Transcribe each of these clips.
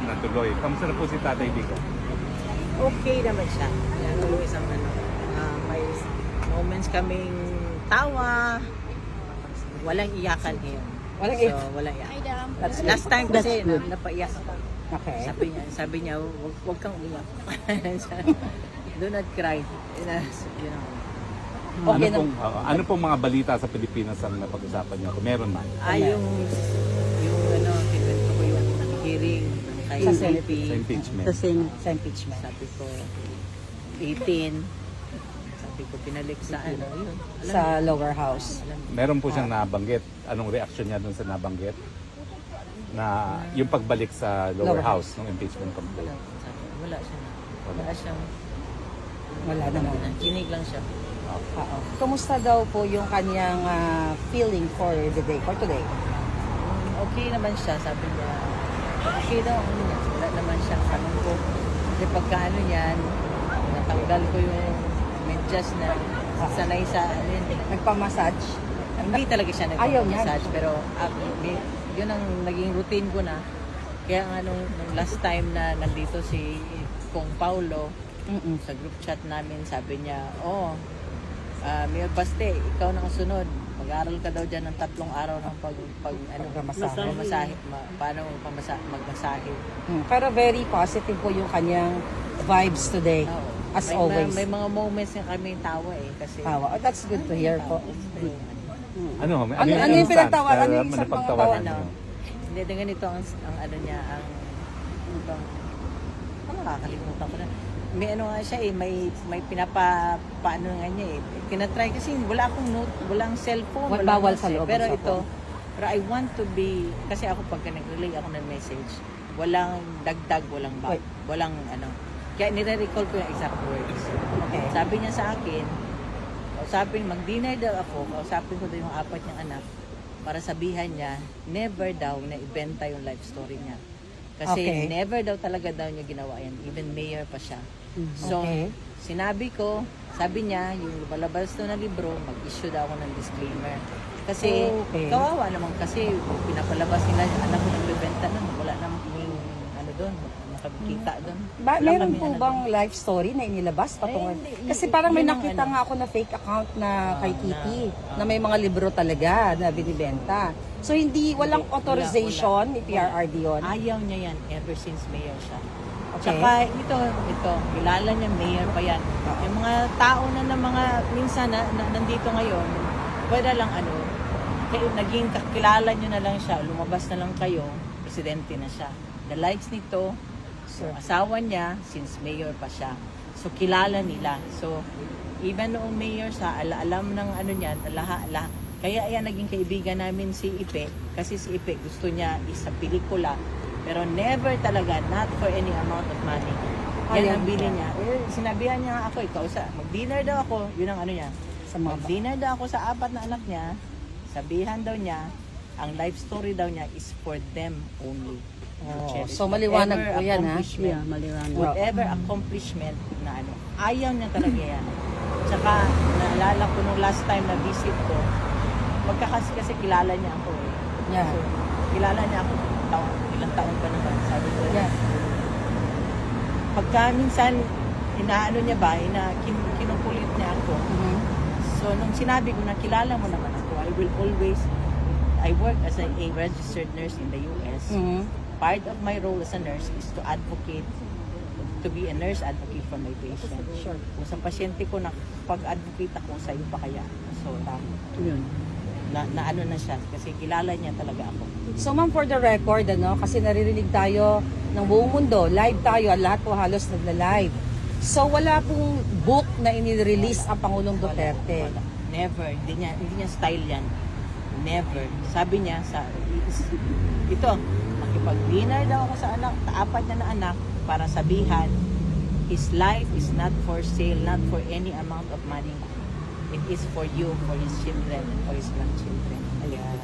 natuloy. Kamusta na po si Tatay Vico? Okay naman siya. Always ang may moments kaming tawa. Walang iyakan ngayon. Walang So, walang iyakan. Last time kasi napaiyak ako. Okay. Sabi niya, wag kang umiyak. Do not cry. Okay Ano pong mga balita sa Pilipinas ang napag-usapan niyo? Kung meron man. Yung kinuwento ko yung hearing kay Sa CP. Sa impeachment. Sa impeachment. Sabi ko, 18. Sabi ko, pinalik sa yun. Alam Sa mo, lower house. alam mo. Meron po siyang nabanggit. Anong reaksyon niya dun sa nabanggit? Na yung pagbalik sa lower Lower house ng impeachment complaint. Wala siya na. Wala. Wala siyang, Wala naman. kinig lang siya. Oo. Kumusta daw po yung kanyang feeling for the day, for today? Okay naman siya, sabi niya. Okay daw ang niya. Wala naman siya. Tanong ko, kasi pagkaano niyan, natanggal ko yung medyas na sanay sa Nagpamassage? hindi talaga siya Ayaw niya. nagpa-massage, pero yun ang naging routine ko na. Kaya nga nung last time na nandito si Kong Paulo, sa group chat namin, sabi niya, Mayor Baste, ikaw na ang sunod. Mag-aaral ka daw dyan ng 3 araw ng pagmasahe. Paano magmasahe. Pero very positive po yung kanyang vibes today. Oo. As may, always. May mga moments na kami tawa kasi Tawa. Oh, that's good to hear po. Ano Ano yung instance pinagtawa? na Ano yung isang napagtawanan ano, niyo? hindi din ganito ang ano niya, ang nakakalimutan ko na. May ano nga siya may paano nga niya tinatry kasi wala akong note, walang cellphone, Bawal notes sa loob ng Pero cellphone. pero I want to be, kasi ako pagka nag-relay ako ng message, walang dagdag, walang Wait. walang ano. Kaya nire-recall ko yung exact words. Okay. Sabi niya sa akin, mag-dinner daw ako, kausapin ko daw yung 4 niyang anak para sabihan niya, never daw na ibenta yung life story niya. Kasi Okay. never daw talaga daw niya ginawa yan. Even mayor pa siya. So, Okay. sinabi ko, sabi niya, yung lumalabas daw na libro, mag-issue daw ako ng disclaimer. Kasi, Okay. kawawa naman kasi pinapalabas nila, anak ko nagbebenta nun, wala namang kaming, ano doon, nakakita doon. Wala Meron kami, po ano, bang life story na inilabas patungkol? hindi. Kasi parang may Yun ang nakita ano. nga ako na fake account na kay Titi na na- may mga libro talaga na binibenta. So walang Hindi, authorization wala. ni PRRD yun? Ayaw niya yan ever since mayor siya. Okay. Tsaka ito, kilala niya, mayor pa yan. Yung mga tao na mga, minsan na nandito ngayon, pwede lang naging kakilala niyo na lang siya, lumabas na lang kayo, presidente na siya. The likes nito, so asawa niya, since mayor pa siya. So kilala nila. So even noong mayor siya, alam ng niyan, kaya yan naging kaibigan namin si Ipe, kasi si Ipe gusto niya isa pelikula, pero never talaga, not for any amount of money. Yan ang bili niya. Sinabihan niya ako, mag-dinner daw ako, yun ang niya. Sa mga Mag-dinner daw ako sa 4 na anak niya, sabihan daw niya, ang life story daw niya is for them only. So maliwanag po yan, ha? Maliwanag. Whatever accomplishment na ayaw niya talaga yan. Tsaka, naalala ko nung last time na visit ko, kasi kilala niya ako eh. Yeah. So, kilala niya ako, ilang taon pa naman, sabi ko. Yeah. Pagka minsan, kinukulit niya ako. So, nung sinabi ko na kilala mo naman ako, I work as a registered nurse in the US. Part of my role as a nurse is to advocate, to be a nurse advocate for my patient. Sure. Kung sa pasyente ko, pag-advocate ako, sa'yo pa kaya. So, yun. Na siya, kasi kilala niya talaga ako. So ma'am, for the record, kasi naririnig tayo ng buong mundo, live tayo, lahat po halos nagla-live. So wala pong book na inirelease ang Pangulong Duterte. Wala. Never. Hindi niya style yan. Never. Sabi niya, ito, makipag-dinner daw ako sa 4 niya na anak para sabihan, his life is not for sale, not for any amount of money. It is for you, for his children, and for his grandchildren. Ayan.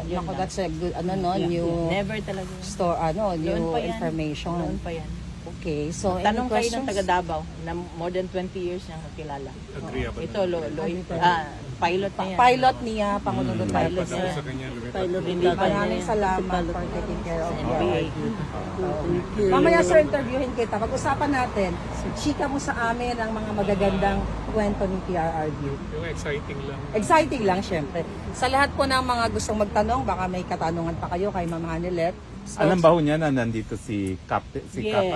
Yun Ako, lang. that's a good, new Never talaga. store, new Noon pa yan. information. Noon pa yan. Okay, so any Tanong kayo ng questions? taga Davao na more than 20 years niyang kakilala. Agree ako. Ito, pilot na yan. Pilot niya, Pangulong Duterte. Pilot Pasok niya. sa kanya, Pilot din Maraming salamat for taking care of NBA. Mamaya sir, interviewin kita. Pag-usapan natin, chika mo sa amin ang mga magagandang kwento ni PRRD. Yung exciting lang. Exciting lang, syempre. Sa lahat po ng mga gustong magtanong, baka may katanungan pa kayo kay Ma'am Hanilet. So, Alam ba ho niya na nandito si Cap at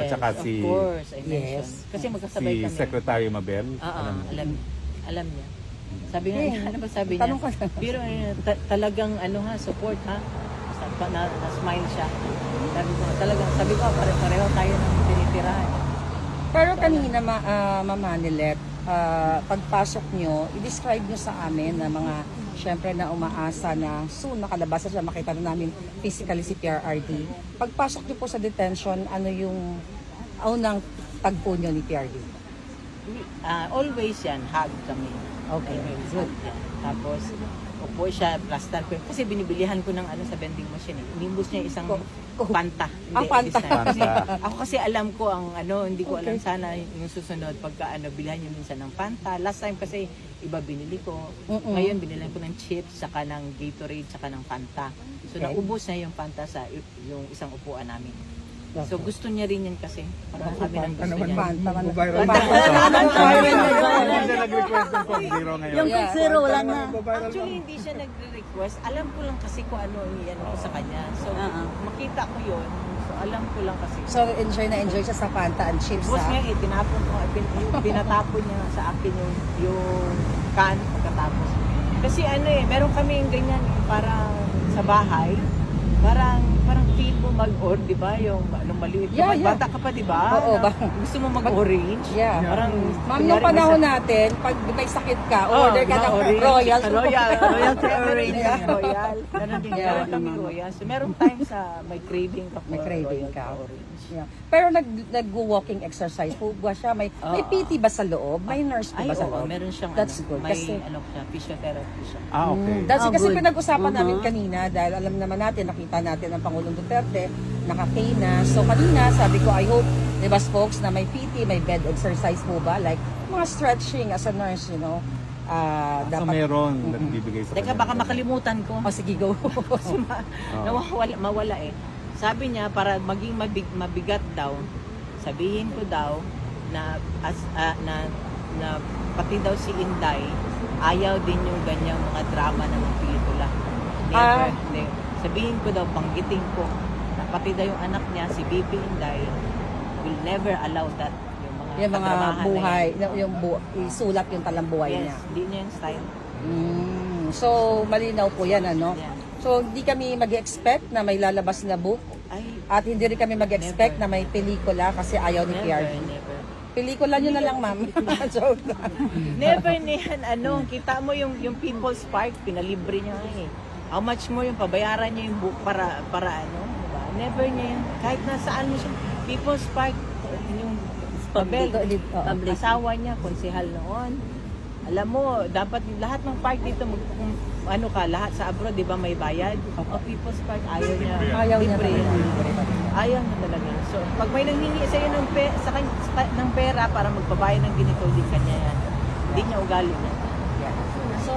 saka Of si course, I mentioned. Yes. Kasi magkasabay si kami. Secretary Mabel? Oo, Alam mo? alam niya. Sabi nga, ano ba sabi niya? Tanong ka na. Biro, talagang support ha. Na-smile siya. Sabi ko, pareho tayo ng tinitirahan. Pero kanina, Ma'am Hanilet, pagpasok nyo, i-describe nyo sa amin na mga, syempre na umaasa na soon makalabas na siya, makita na namin physically si PRRD. Pagpasok nyo po sa detention, ano yung unang tagpo nyo ni PRRD? Always yan, hug kami. Okay, Always good. hug yan. Tapos, upo siya, plaster ko. Kasi binibilihan ko ng sa vending machine. Inimbus niya isang panta. Panta. this time. Kasi, Panta. ako kasi alam ko ang hindi ko alam Okay. sana yung susunod pagka bilhan niyo minsan ng panta. Last time kasi iba binili ko. Mm-mm. Ngayon binilan ko ng chips, saka ng Gatorade, saka ng panta. So Okay. naubos na yung panta sa yung isang upuan namin. So gusto niya rin yan kasi. Parang kami ng gusto niya. Panta. Hindi siya nag-request ng Coke Zero ngayon. Yung Coke Zero wala na. Actually, hindi siya nagre-request. Alam ko lang kasi kung ano yan ko sa kanya. So, makita ko yun. So, alam ko lang kasi. So, enjoy na enjoy siya sa Fanta and chips, Boss ha? niya, tinapon ko, pinatapon niya sa akin yung can pagkatapos. Kasi meron kami yung ganyan, parang sa bahay, parang feel mo mag-or, di ba? Yung maliit ka, Yeah, yeah. bata ka pa, di ba? Oo, ba? Gusto mo mag-orange? Yeah. Parang, Ma'am, nung panahon natin, pag may sakit ka, order ka ng Royal. Royal to orange. Yeah. Royal. Meron din Yeah. meron kami Royal. So, meron times sa may craving ka for May craving Royal ka. to orange. Yeah. Pero nag-walking exercise po ba siya? May PT ba sa loob? May nurse po Ay, ba sa oo, loob? meron siyang That's good. may Kasi, siya, physiotherapy siya. Okay. kasi pinag-usapan namin kanina dahil alam naman natin, nakita natin ang Pangulong Duterte, naka-K na. So kanina, sabi ko, I hope, di ba folks, na may PT, may bed exercise po ba? Like, mga stretching as a nurse, you know. So Dapat, meron nagbibigay sa Teka, kanya. baka makalimutan ko. oh, sige, go. Mawala eh. Sabi niya, para maging mabigat daw, sabihin ko daw na pati daw si Inday, ayaw din yung ganyang mga drama ng mga pelikula. Never. Hindi. Sabihin ko daw, banggitin ko, na pati daw yung anak niya, si Bibi Inday, will never allow that. Yung mga kadramahan na buhay, yan. isulat yung talambuhay Yes, niya. hindi niya yung style. So, malinaw po yan, ano? Yeah. So, hindi kami mag-expect na may lalabas na book Ay, at hindi rin kami mag-expect Never. na may pelikula kasi ayaw ni never, PRD. never. Pelikula nyo na lang, ma'am. Joke lang. Never niyan, kita mo yung People's Park, pinalibre niya eh. How much more yung pabayaran niya yung book para diba? Never niya yun. Kahit nasaan mo siya, People's Park, yung Mabel, asawa niya, konsehal noon. Alam mo, dapat lahat ng park dito, lahat sa abroad, di ba may bayad? O People's Park, ayaw niya. Ayaw niya Libre talaga. yan. Ayaw niya talaga. So, pag may nanghingi sa'yo ng pera para magpabayad ng ganito, hindi kanya yan. Hindi niya ugali na. So,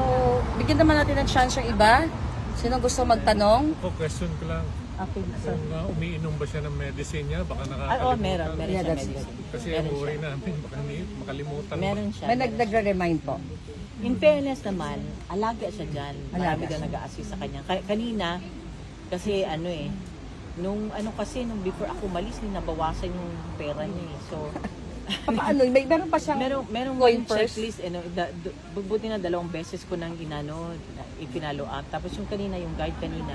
bigyan naman natin ng chance yung iba. Sino gusto magtanong? Question ko lang. Okay, sir. Kung umiinom ba siya ng medicine niya, baka nakakalimutan. Meron Yeah, siya that's medicine. Kasi Meron ang worry siya. namin, baka makalimutan. Meron siya. May meron siya. nagre-remind po. In fairness naman, alaga siya dyan. Marami Alaga daw siya. nag-a-assist sa kanya. Kanina, kasi nung before ako malis, nabawasan yung pera niya eh. So, Paano? Meron pa siyang merong coin yung purse? checklist, buti na 2 beses ko nang ipinalo up. Tapos yung kanina, yung guide kanina,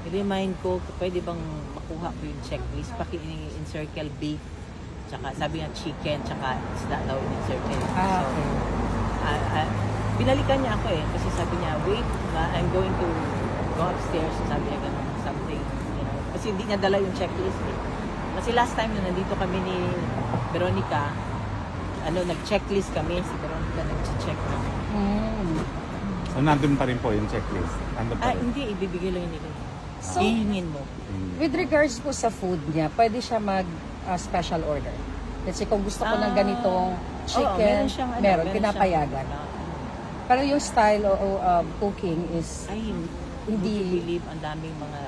i-remind ko, pwede bang makuha ko yung checklist, paki-encircle beef, tsaka sabi nga chicken, tsaka isda daw in-encircle. Okay. Binalikan niya ako eh, kasi sabi niya, wait, I'm going to go upstairs, sabi niya ganun, something, kasi hindi niya dala yung checklist eh. Kasi last time na nandito kami ni Veronica, nag-checklist kami, si Veronica nag-check kami. So nandun pa rin po yung checklist. Nandun pa rin. Hindi, ibibigay lang nila. So, Hihingin mo. with regards po sa food niya, pwede siya special order. Let's say, kung gusto ko ng ganitong chicken, meron siyang ano, meron, siyang, pinapayagan. Pero yung style of cooking is ay, hindi... would you believe ang daming mga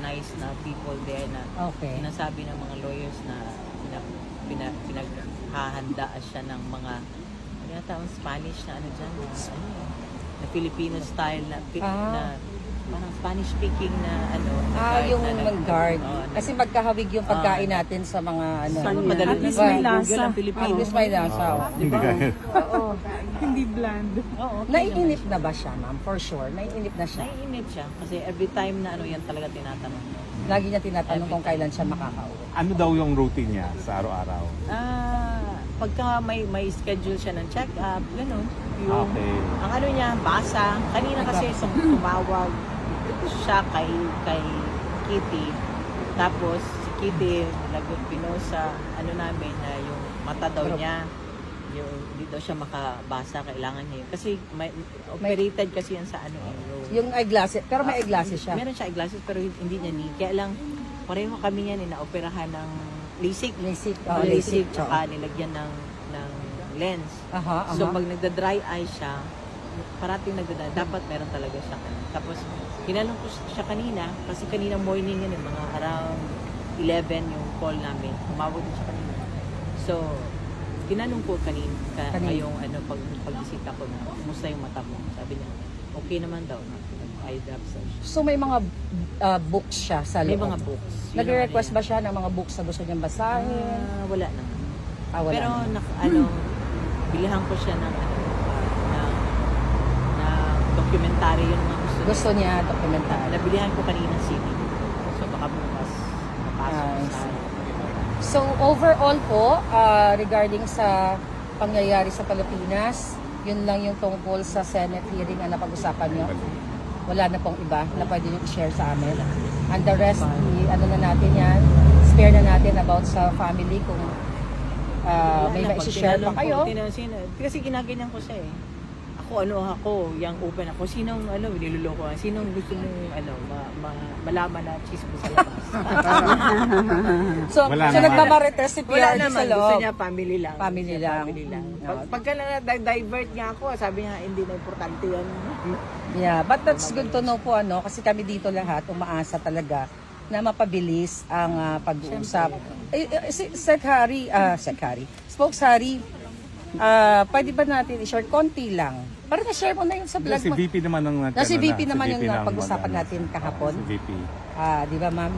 nice na people there na Okay. sinasabi ng mga lawyers na pinaghahanda siya ng mga ano yata ang Spanish na ano dyan na Filipino style na, na parang Spanish speaking na ano yung na guard. oo, Kasi magkahawig yung pagkain natin sa mga ano. madali At least ba? may lasa. Google ang Filipino. At least may lasa. Hindi kaya. Hindi bland. Oo, okay Naiinip naman na ba siya, ma'am? For sure. Naiinip na siya. Naiinip siya kasi every time na ano yan talaga tinatanong. Lagi niya tinatanong kung kailan siya makakauwi. Ano daw yung routine niya sa araw-araw? Pagka may schedule siya ng check-up, gano'n. Yung, Okay. ang ano niya, basa. Kanina kasi tumawag siya kay Kitty. Tapos si Kitty nagpinost sa ano namin na yung mata daw niya. Yung hindi daw siya makabasa, kailangan niya yun. Kasi may operated kasi yan sa ano. Yung eyeglasses, pero may eyeglasses siya. Meron siya eyeglasses pero hindi niya ni. Kaya lang, pareho kami yan, inaoperahan ng LASIK. LASIK. LASIK, tsaka nilagyan ng lens. Aha. So, pag nagda-dry eye siya, parating nagda-dry, dapat meron talaga siya. Tapos, kinanong ko siya kanina, kasi kanina morning yan, mga around 11 yung call namin. Tumawag din siya kanina. So, kinanong ko kanina. Ngayong pagbisita ko na, kumusta yung mata mo? Sabi niya, okay naman daw. Eye drops daw siya. So may mga books siya sa loob? May mga books. Yun Nag-request ang ba siya ng mga books na gusto niyang basahin? wala na. Wala Pero na. bilihan ko siya ng na documentary yung mga gusto niya. Gusto niya dokumentary. Nabilihan ko kanina CD. So baka bukas mapasok Nice. sa So overall po, regarding sa pangyayari sa Pilipinas, yun lang yung tungkol sa Senate hearing na napag-usapan niyo. Wala na pong iba na pwede niyo i-share sa amin. And the rest, ano na natin yan, spare na natin about sa family kung may ma-share pa kayo. Kasi ginaganyan ko siya eh. Ako, yung open ako. Sinong niluloko? Sinong gusto mong malaman na chismo sa labas? So Wala so naman. nagmamarites si Wala PRD sa naman. Gusto loob. niya family lang. Family Gusto niya lang. Family lang. No. Pagka na-divert nga ako, sabi niya, hindi na importante yan. Yeah, but that's good to know po kasi kami dito lahat umaasa talaga na mapabilis ang pag-uusap. Spokes Harry, pwede ba natin i-share konti lang? Para na-share mo na yun sa vlog Si mo. VP naman ang Si VP naman yung ang napag-usapan mag- natin kahapon. Si VP. Di ba ma'am?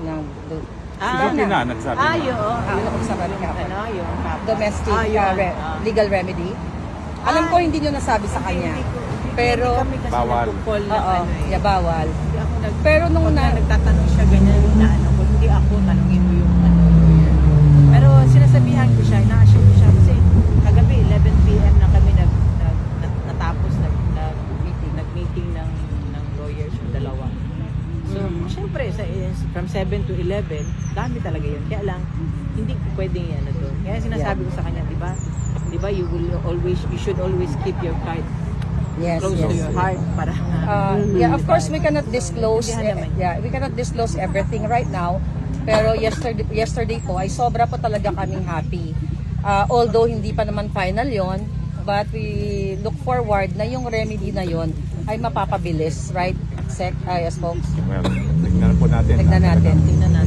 Si VP na, nagsabi na. Yun. Yung napag-usapan natin kahapon. Yung Domestic yun. legal remedy. Alam ko hindi nyo nasabi sa kanya. Pero, kami kasi oo, nagpo-call na bawal. Hindi ako Pero nung nagtatanong siya ganyan na kung hindi ako, tanongin mo yung lawyer. Pero sinasabihan ko siya, ina-assure ko siya kasi kagabi 11 PM na kami natapos nag-meeting ng lawyers yung dalawa. So, syempre from 7 to 11, dami talaga yun. Kaya lang hindi pwedeng yan doon. Kaya sinasabi ko sa kanya, 'di ba, you should always keep your card Yes, close to your heart para yeah, of course we cannot disclose Hindi naman. we cannot disclose everything right now. Pero yesterday po ay sobra po talaga kaming happy. Although hindi pa naman final 'yon, but we look forward na yung remedy na 'yon ay mapapabilis, right? Folks. Well, tignan po natin. Tignan natin.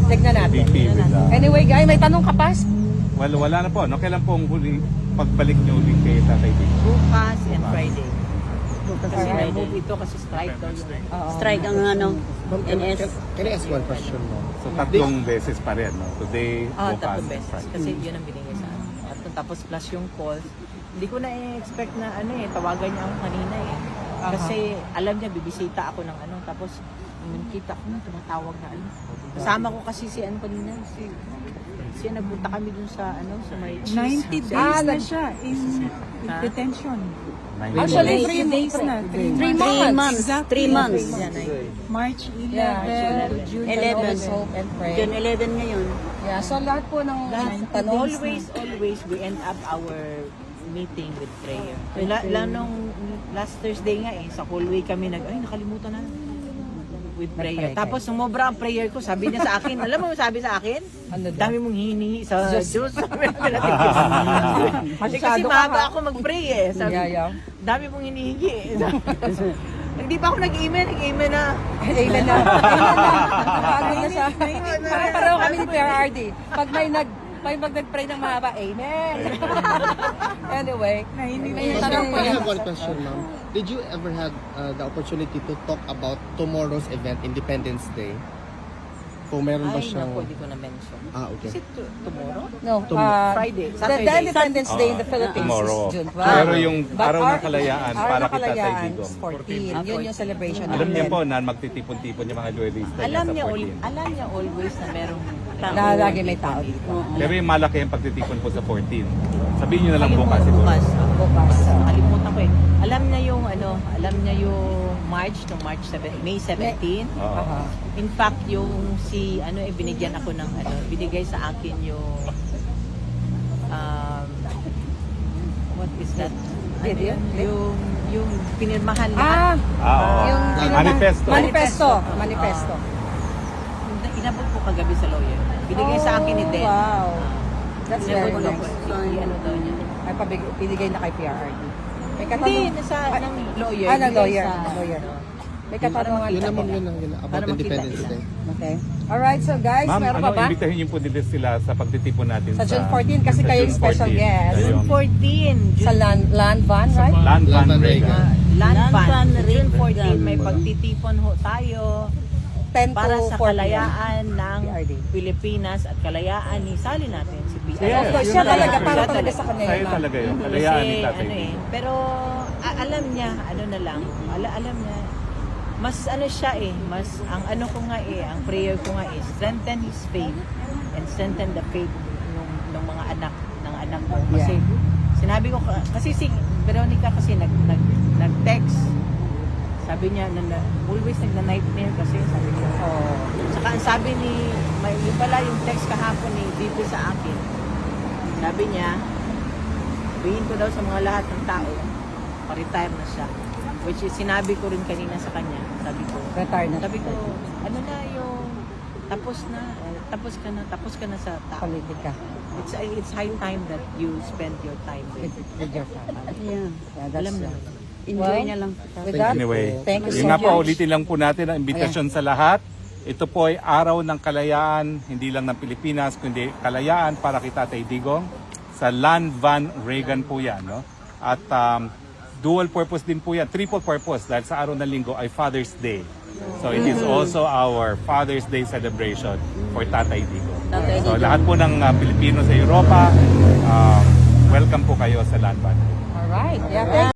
Tignan natin. VP with Anyway, guys, may tanong ka pa? well, wala na po. No? Kailan po ang huling pagbalik niyo ulit kay Tatay VP? bukas and Friday. Kasi Alright. na-move ito kasi strike daw yun. Strike ang NS. Can I ask one question mo? So, tatlong beses pa rin. No? Today, bukas, Tatlong and beses. Friday. Kasi yun ang binigay sa akin. At tapos plus yung calls. Hindi ko na expect na tawagan niya ako kanina eh. Kasi alam niya, bibisita ako ng tapos kita ko na, tumatawag na Kasama ko kasi si kanina. Si nagpunta kami dun sa sa may 90 days na siya in detention. Actually, 90 days na. 3 3 months. months. 3 months. Yan ay. March 11, Yeah, June 11. Always hope and pray. June 11 ngayon. Yeah, so lahat po ng tanong. Always we end up our meeting with prayer. Nung last Thursday nga sa hallway kami nakalimutan na. with prayer. Nag-pray Tapos sumobra ang prayer ko, sabi niya sa akin, alam mo sabi sa akin? Ano daw? Dami mong hiningi sa Diyos. Sabi natin, kasi Masyado ka, mahaba ha? ako mag-pray eh. Sabi, Yeah. dami mong hinihingi. Hindi pa ako nag-email na. Amen na. Bago na siya. Pareho kami ni PRRD. Pag may nag-pray ng mahaba, amen. Anyway, may Ma'am, tanong po I yan. have one question, ma'am. Did you ever have the opportunity to talk about tomorrow's event, Independence Day? Kung meron ba Ay, siyang... naku, hindi ko na-mention. Okay. Is it tomorrow? No, Friday, the Saturday. Independence Day in the Philippines Tomorrow. is June 12. Pero yung But araw our- ng kalayaan araw para ng kita kalayaan kay Digong. is 14. Yun yung celebration Alam niya natin. po na magtitipon-tipon yung mga loyalista Alam sa niya, 14. alam niya always na merong tao. Na lagi may tao dito. Pero yung malaki ang pagtitipon po sa 14. Sabihin niyo na lang bukas siguro. Bukas. Bukas. Nakalimutan ko eh. Alam niya yung March, no March 7, May 17. Oo. Aha. In fact, yung binigyan ako ng binigay sa akin yung what is that? Video? Yung pinirmahan Ah, lahat. Oo. yung Manifesto. Manifesto. Inabot ko kagabi sa lawyer. Binigay sa akin ni Den. Wow. That's very Inabot ko nice. ano daw niya. Ay, pinigay na kay PRRD. May Hindi, katanong. nasa ng lawyer. Ng Binigay lawyer. sa- Lawyer. May katanungan Yun na, ma'am, ka. yun na. Para About makita Independence nila. Day. Okay. Alright, so guys, Ma'am, meron pa ba? imbitahin niyo po din sila sa pagtitipon natin Sa June 14 kasi sa kayo yung June special 14. guest. Kayo. June 14. Sa land van, right? Land Van Land Van Reagan. Land Land Van. Van June Reagan. 14, may pagtitipon ho tayo 10 para to sa 4 kalayaan ng PRD. Pilipinas at kalayaan ni Sali natin, si PRD. Yes, Of course, yun siya na. talaga, para Siya talaga sa kanya Sa'yo yun. talaga yun. Kasi Kalayaan ni Tatay ano Digong. pero alam niya, na lang, alam niya, mas siya mas ang ko nga ang prayer ko nga strengthen his faith and strengthen the faith ng mga anak ko. Kasi sinabi ko, kasi si Veronica kasi nag-text. Sabi niya, always nagna-nightmare kasi, sabi ko. Oh. Saka ang sabi yung pala yung text kahapon ni Bibi sa akin. Sabi niya, sabihin ko daw sa mga lahat ng tao, pa-retire na siya. Which is, sinabi ko rin kanina sa kanya. Sabi ko, Retire na. sabi ko, ano na yung, tapos ka na sa tao. Politika. It's high time that you spend your time with. With your family. Yeah. Yeah, that's Alam na. Enjoy Well, niya lang. With that, Anyway, thank you so yun nga po, much. ulitin lang po natin ang imbitasyon sa lahat. Ito po ay araw ng kalayaan, hindi lang ng Pilipinas, kundi kalayaan para kay Tatay Digong. Sa Land Van Reagan po yan. No? At dual purpose din po yan, triple purpose dahil sa araw ng linggo ay Father's Day. So it is also our Father's Day celebration for Tatay Digong. So lahat po ng Pilipino sa Europa, welcome po kayo sa Land Van. Alright. Yeah, thank